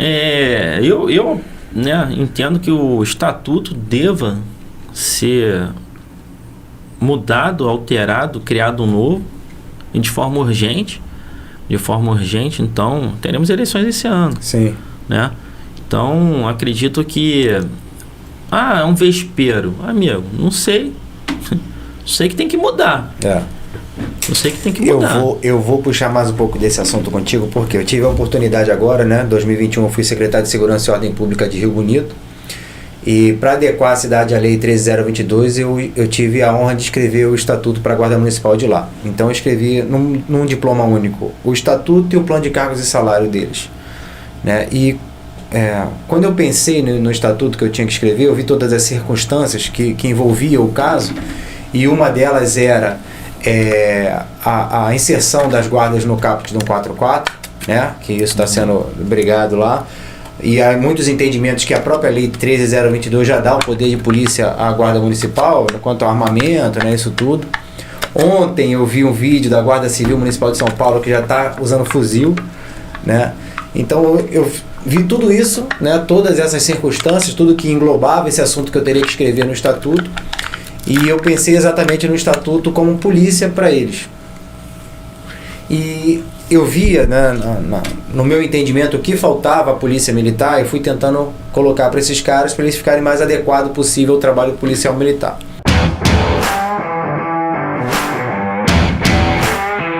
eu né, entendo que o estatuto deva ser mudado, alterado, criado um novo, e de forma urgente. Então, teremos eleições esse ano. Sim. Né? Então, acredito que... é um vespeiro. Amigo, não sei. Sei que tem que mudar. Eu sei que tem que mudar. Eu vou puxar mais um pouco desse assunto contigo, porque eu tive a oportunidade agora, né? 2021 eu fui secretário de Segurança e Ordem Pública de Rio Bonito. E para adequar a cidade à Lei 13022, eu tive a honra de escrever o Estatuto para a Guarda Municipal de lá. Então eu escrevi num diploma único o Estatuto e o plano de cargos e salário deles. Né? E quando eu pensei no Estatuto que eu tinha que escrever, eu vi todas as circunstâncias que envolviam o caso, e uma delas era a inserção das guardas no caput do 144, né? Que isso está sendo brigado lá. E há muitos entendimentos que a própria Lei 13022 já dá o poder de polícia à Guarda Municipal, quanto ao armamento, né, isso tudo. Ontem eu vi um vídeo da Guarda Civil Municipal de São Paulo que já está usando fuzil, né? Então eu vi tudo isso, né, todas essas circunstâncias, tudo que englobava esse assunto que eu teria que escrever no Estatuto, e eu pensei exatamente no Estatuto como polícia para eles. E eu via, né, no meu entendimento, o que faltava à polícia militar, e fui tentando colocar para esses caras, para eles ficarem mais adequado possível ao trabalho policial militar.